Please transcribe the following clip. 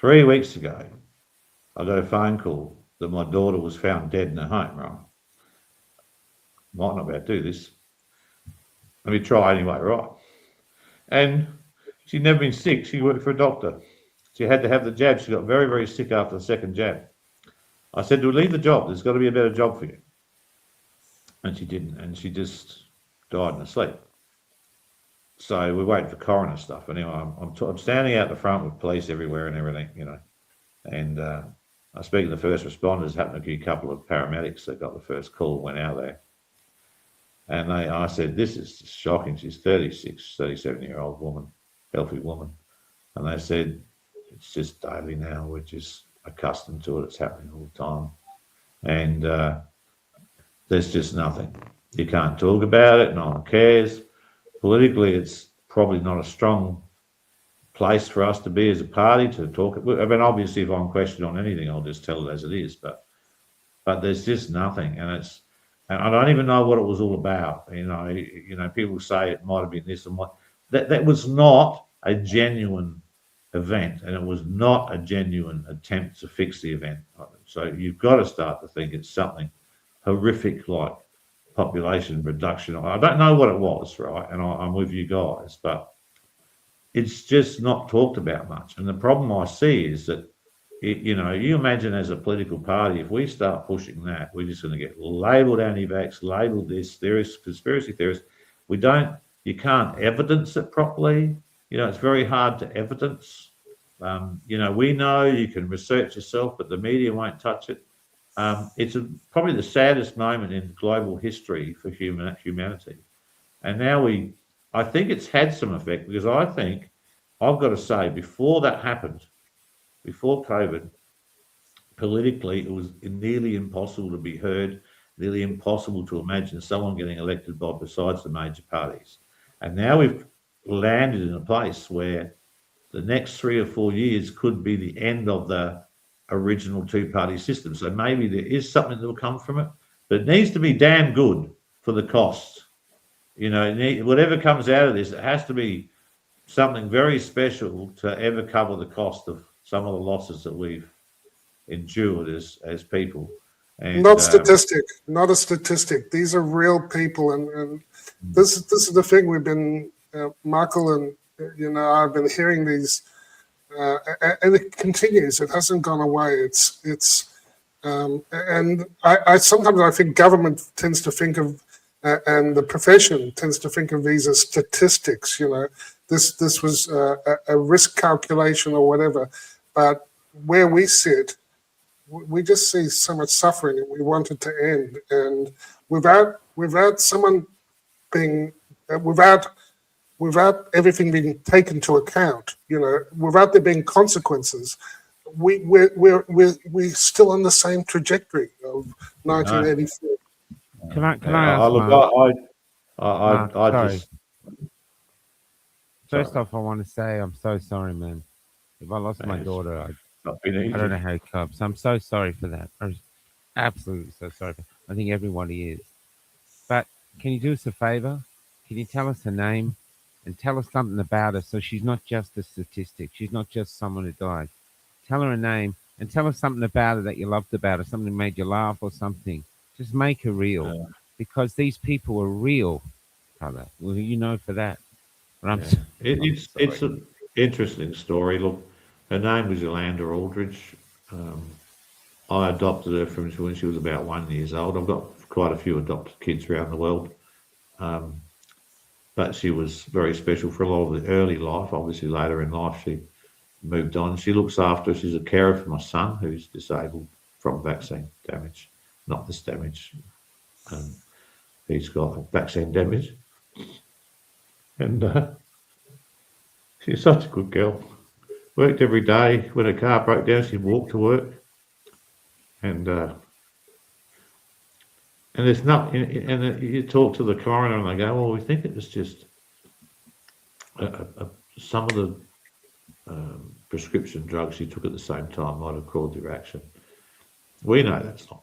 3 weeks ago, I got a phone call that my daughter was found dead in her home, right? Might not be able to do this. Let me try anyway, right? And she'd never been sick. She worked for a doctor. She had to have the jab. She got very, very sick after the second jab. I said to her, leave the job. There's got to be a better job for you. And she didn't. And she just died in her sleep. So we're waiting for coroner stuff. Anyway, I'm standing out the front with police everywhere and everything. And I speak to the first responders. Happened to be a couple of paramedics that got the first call, went out there. And I said, this is shocking. She's 36, 37-year-old woman, healthy woman. And they said, it's just daily now. We're just accustomed to it. It's happening all the time. And there's just nothing. You can't talk about it. No one cares. Politically, it's probably not a strong place for us to be as a party to talk. I mean, obviously, if I'm questioned on anything, I'll just tell it as it is. But there's just nothing. And I don't even know what it was all about. People say it might have been this and what. That was not a genuine event, and it was not a genuine attempt to fix the event. So you've got to start to think it's something horrific like population reduction. I don't know what it was, right? And I'm with you guys, but it's just not talked about much. And the problem I see is that, you imagine as a political party, if we start pushing that, we're just going to get labelled anti-vax, labelled this, theorist, conspiracy theorists. You can't evidence it properly. It's very hard to evidence. We know you can research yourself, but the media won't touch it. It's probably the saddest moment in global history for humanity. And now I think it's had some effect, because I think, I've got to say, before that happened, before COVID, politically, it was nearly impossible to be heard, nearly impossible to imagine someone getting elected by besides the major parties. And now we've landed in a place where the next 3 or 4 years could be the end of the original two-party system. So maybe there is something that will come from it, but it needs to be damn good for the cost. Whatever comes out of this, it has to be something very special to ever cover the cost of some of the losses that we've endured as people. And, not a statistic. These are real people, and this is the thing we've been, Michael, and I've been hearing these, and it continues. It hasn't gone away. And I sometimes think government tends to think of, and the profession tends to think of these as statistics. This was a risk calculation or whatever, but where we sit, we just see so much suffering, and we want it to end. And without someone being, without everything being taken into account, without there being consequences, we're still on the same trajectory of 1984. Can I ask? Look, sorry. just. First off, I want to say I'm so sorry, man. If I lost my daughter, I don't know how it comes. I'm so sorry for that. I'm absolutely so sorry. I think everybody is. But can you do us a favor? Can you tell us her name and tell us something about her, so she's not just a statistic. She's not just someone who died. Tell her a name and tell us something about her that you loved about her, something that made you laugh or something. Just make her real, because these people are real, brother. Well, for that. It's an interesting story. Look, her name was Aldridge. I adopted her from when she was about 1 year old. I've got quite a few adopted kids around the world. But she was very special for a lot of the early life. Obviously, later in life, she moved on. She looks after, she's a carer for my son, who's disabled from vaccine damage. Not this damage. He's got vaccine damage. And she's such a good girl. Worked every day. When her car broke down, she'd walk to work. And there's nothing. And you talk to the coroner, and they go, "Well, we think it was just some of the prescription drugs she took at the same time might have caused the reaction." We know that's not